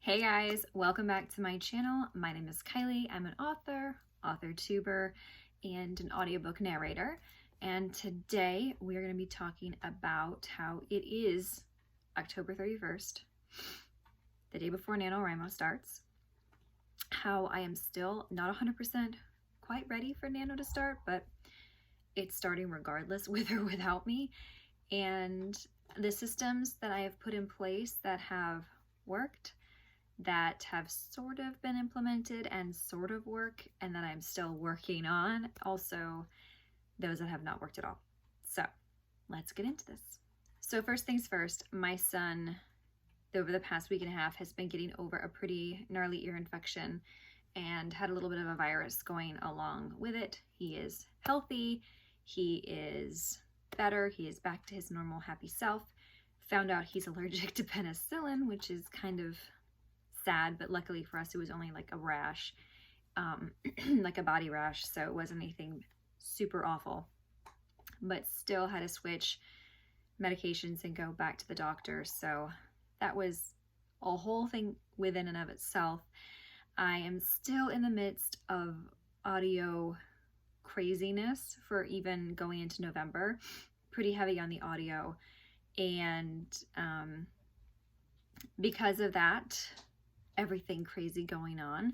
Hey guys, welcome back to my channel. My name is Kylie. I'm an author-tuber, and an audiobook narrator. And today we are going to be talking about how it is October 31st, the day before NanoWrimo starts, how I am still not 100% quite ready for Nano to start, but it's starting regardless with or without me, and the systems that I have put in place that have worked, that have sort of been implemented and sort of work, and that I'm still working on. Also, those that have not worked at all. So let's get into this. So first things first, my son, over the past week and a half, has been getting over a pretty gnarly ear infection and had a little bit of a virus going along with it. He is healthy. He is better. He is back to his normal happy self. Found out he's allergic to penicillin, which is kind of sad, but luckily for us it was only like a rash, like a body rash, so it wasn't anything super awful, but still had to switch medications and go back to the doctor. So that was a whole thing within and of itself. I am still in the midst of audio craziness for even going into November, pretty heavy on the audio, and because of that, everything crazy going on,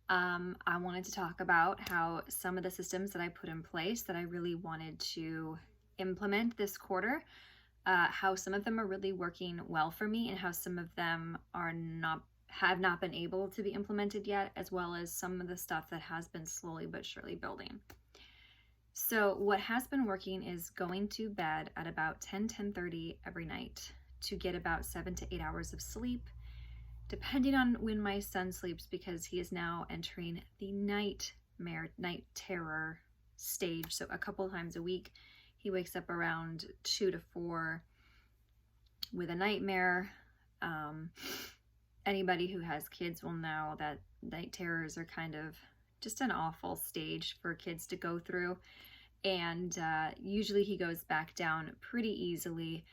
I wanted to talk about how some of the systems that I put in place that I really wanted to implement this quarter, how some of them are really working well for me, and how some of them have not been able to be implemented yet, as well as some of the stuff that has been slowly but surely building. So what has been working is going to bed at about 10:30 every night to get about 7 to 8 hours of sleep, depending on when my son sleeps, because he is now entering the night terror stage. So a couple times a week, he wakes up around 2 to 4 with a nightmare. Anybody who has kids will know that night terrors are kind of just an awful stage for kids to go through. And usually he goes back down pretty easily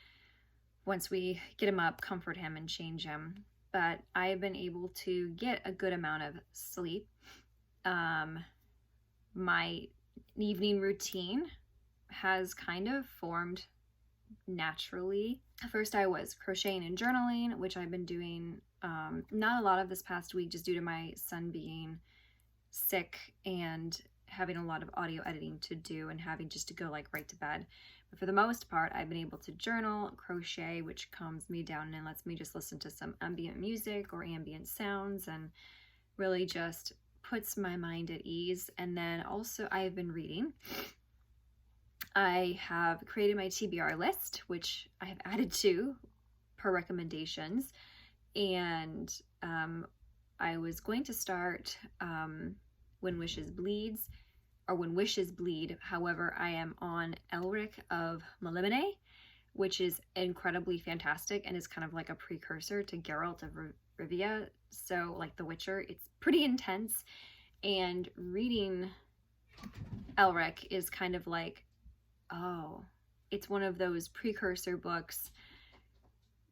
once we get him up, comfort him, and change him. But I have been able to get a good amount of sleep. My evening routine has kind of formed naturally. First, I was crocheting and journaling, which I've been doing not a lot of this past week, just due to my son being sick and having a lot of audio editing to do and having just to go like right to bed. But for the most part, I've been able to journal, crochet, which calms me down and lets me just listen to some ambient music or ambient sounds, and really just puts my mind at ease. And then also I've been reading. I have created my TBR list, which I have added to per recommendations, and I was going to start When Wishes Bleed. However, I am on Elric of Melimene, which is incredibly fantastic and is kind of like a precursor to Geralt of Rivia. So like The Witcher, it's pretty intense, and reading Elric is kind of like, oh, it's one of those precursor books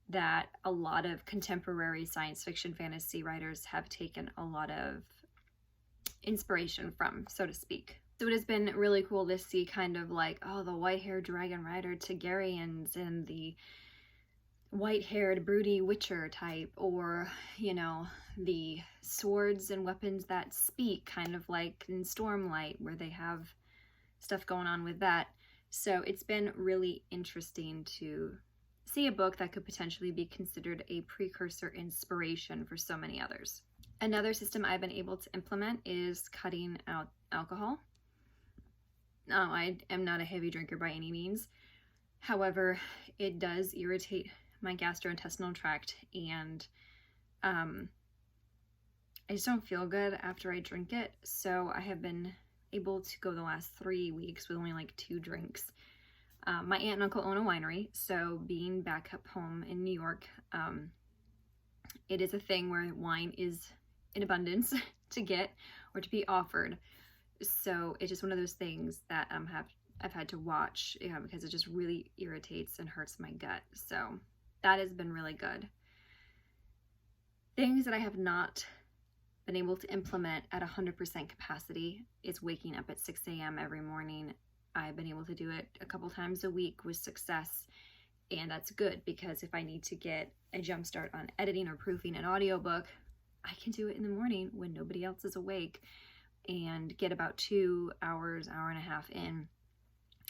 that a lot of contemporary science fiction fantasy writers have taken a lot of inspiration from, so to speak. So it has been really cool to see kind of like, oh, the white-haired dragon rider Targaryens and the white-haired broody witcher type, or, you know, the swords and weapons that speak, kind of like in Stormlight, where they have stuff going on with that. So it's been really interesting to see a book that could potentially be considered a precursor inspiration for so many others. Another system I've been able to implement is cutting out alcohol. Now, I am not a heavy drinker by any means. However, it does irritate my gastrointestinal tract, and I just don't feel good after I drink it. So I have been able to go the last 3 weeks with only like 2 drinks. My aunt and uncle own a winery, so being back up home in New York, it is a thing where wine is in abundance to get or to be offered. So it's just one of those things that I've had to watch, because it just really irritates and hurts my gut. So that has been really good. Things that I have not been able to implement at 100% capacity is waking up at 6 a.m. every morning. I've been able to do it a couple times a week with success, and that's good because if I need to get a jump start on editing or proofing an audiobook, I can do it in the morning when nobody else is awake and get about 2 hours, hour and a half in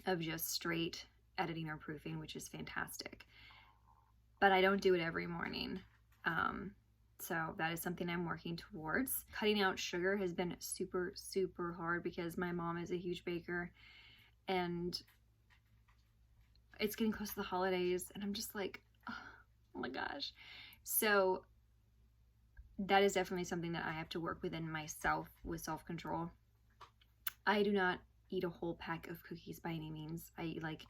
of just straight editing or proofing, which is fantastic. But I don't do it every morning. So that is something I'm working towards. Cutting out sugar has been super, super hard because my mom is a huge baker and it's getting close to the holidays and I'm just like, oh my gosh. So that is definitely something that I have to work within myself with self-control. I do not eat a whole pack of cookies by any means. I eat like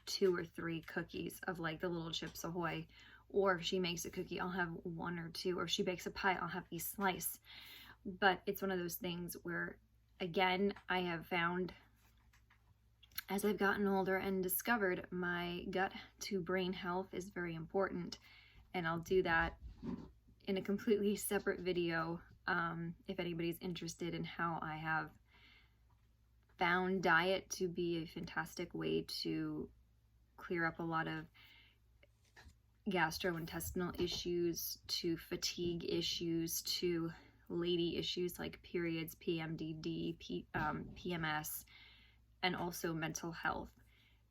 2 or 3 cookies of like the little Chips Ahoy. Or if she makes a cookie, I'll have 1 or 2. Or if she bakes a pie, I'll have a slice. But it's one of those things where, again, I have found as I've gotten older and discovered my gut to brain health is very important. And I'll do that in a completely separate video if anybody's interested in how I have found diet to be a fantastic way to clear up a lot of gastrointestinal issues, to fatigue issues, to lady issues like periods, PMDD, PMS, and also mental health.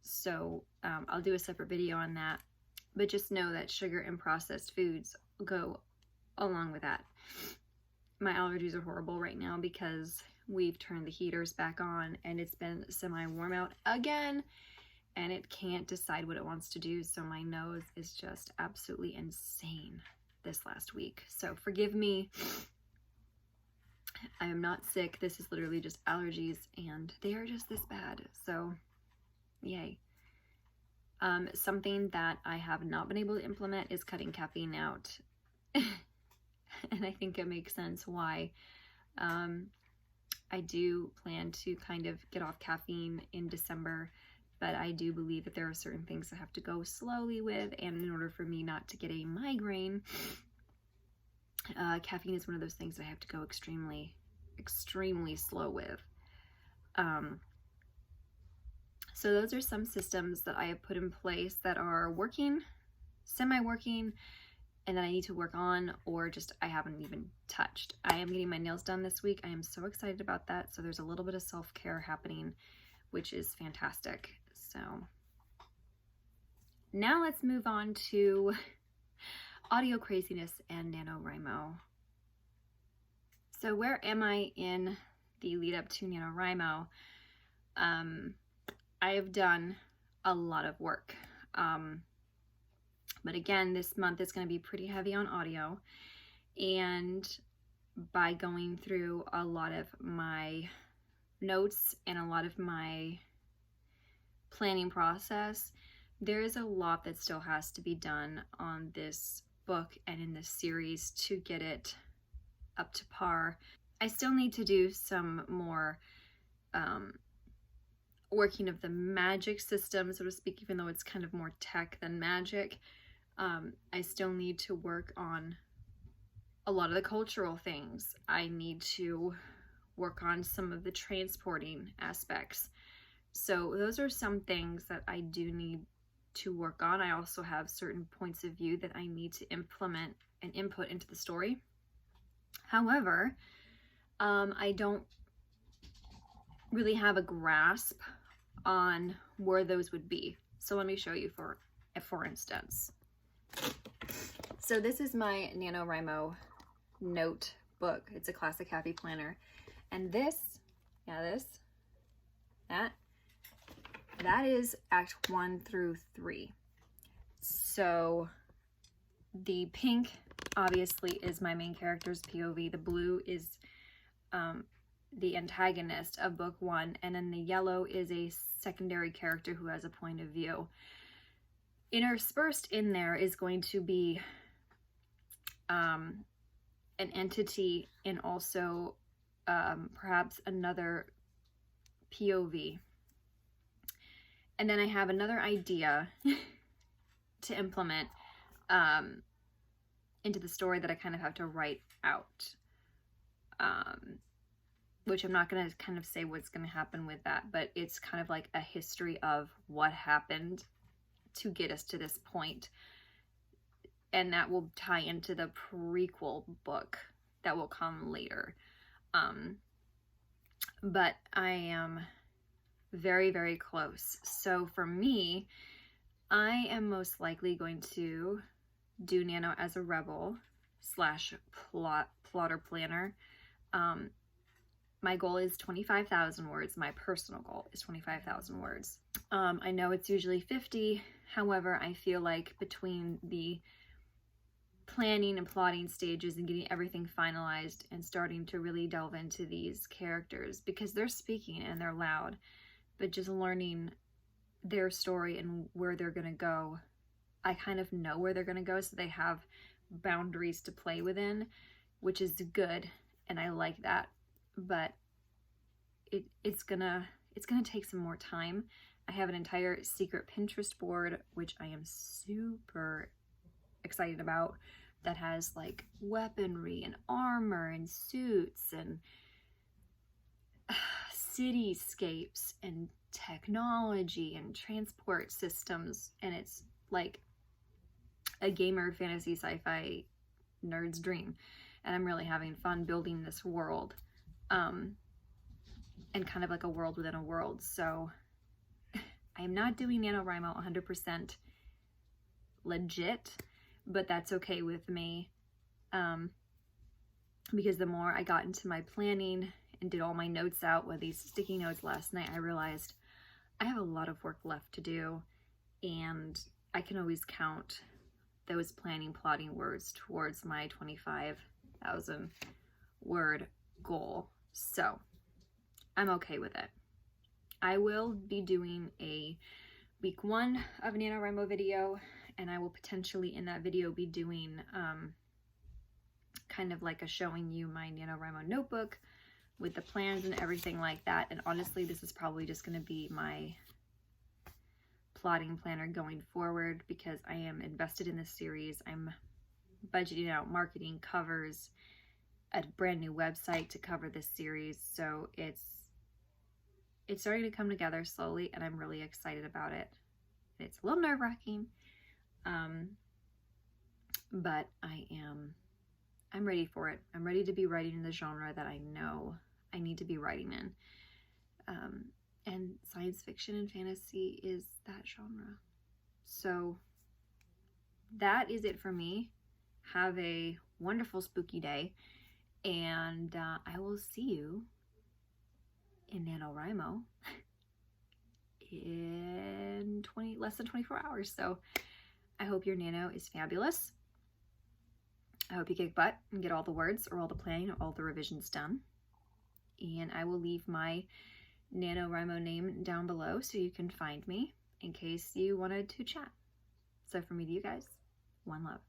So I'll do a separate video on that, but just know that sugar and processed foods go along with that. My allergies are horrible right now because we've turned the heaters back on and it's been semi-warm out again. And it can't decide what it wants to do, so my nose is just absolutely insane this last week. So forgive me. I am not sick. This is literally just allergies, and they are just this bad. So, yay. Something that I have not been able to implement is cutting caffeine out. And I think it makes sense why. I do plan to kind of get off caffeine in December. But I do believe that there are certain things I have to go slowly with, and in order for me not to get a migraine, caffeine is one of those things that I have to go extremely, extremely slow with. So those are some systems that I have put in place that are working, semi-working, and that I need to work on, or just I haven't even touched. I am getting my nails done this week. I am so excited about that. So there's a little bit of self-care happening, which is fantastic. So now let's move on to audio craziness and NanoWrimo. So where am I in the lead up to NanoWrimo? I have done a lot of work. But again, this month is going to be pretty heavy on audio. And by going through a lot of my notes and a lot of my planning process, there is a lot that still has to be done on this book and in this series to get it up to par. I still need to do some more working of the magic system, so to speak, even though it's kind of more tech than magic. I still need to work on a lot of the cultural things. I need to work on some of the transporting aspects. So those are some things that I do need to work on. I also have certain points of view that I need to implement and input into the story. However, I don't really have a grasp on where those would be. So let me show you for instance. So this is my NanoWrimo notebook. It's a classic happy planner. And that is Act 1 through 3. So the pink obviously is my main character's POV. The blue is the antagonist of book 1, and then the yellow is a secondary character who has a point of view. Interspersed in there is going to be an entity and also perhaps another POV. And then I have another idea to implement into the story that I kind of have to write out. Which I'm not going to kind of say what's going to happen with that, but it's kind of like a history of what happened to get us to this point. And that will tie into the prequel book that will come later. But I am very, very close. So for me, I am most likely going to do Nano as a rebel / plotter planner. My goal is 25,000 words. My personal goal is 25,000 words. I know it's usually 50. However, I feel like between the planning and plotting stages and getting everything finalized and starting to really delve into these characters, because they're speaking and they're loud, but just learning their story and where they're going to go, I kind of know where they're going to go, so they have boundaries to play within, which is good, and I like that. But it's gonna take some more time. I have an entire secret Pinterest board, which I am super excited about, that has like weaponry and armor and suits and cityscapes and technology and transport systems, and it's like a gamer fantasy sci-fi nerd's dream, and I'm really having fun building this world, and kind of like a world within a world. So I am not doing NanoWrimo 100% legit, but that's okay with me, because the more I got into my planning and did all my notes out with these sticky notes last night, I realized I have a lot of work left to do, and I can always count those plotting words towards my 25,000 word goal. So I'm okay with it. I will be doing a week 1 of NanoWrimo video, and I will potentially in that video be doing kind of like a showing you my NanoWrimo notebook with the plans and everything like that. And honestly, this is probably just going to be my plotting planner going forward, because I am invested in this series. I'm budgeting out marketing, covers, a brand new website to cover this series. So it's starting to come together slowly, and I'm really excited about it. It's a little nerve-wracking, but I'm ready for it. I'm ready to be writing in the genre that I know I need to be writing in. And science fiction and fantasy is that genre. So that is it for me. Have a wonderful spooky day, and I will see you in NanoWrimo in less than 24 hours. So I hope your Nano is fabulous. I hope you kick butt and get all the words or all the planning or all the revisions done. And I will leave my NanoWrimo name down below so you can find me in case you wanted to chat. So from me to you guys, one love.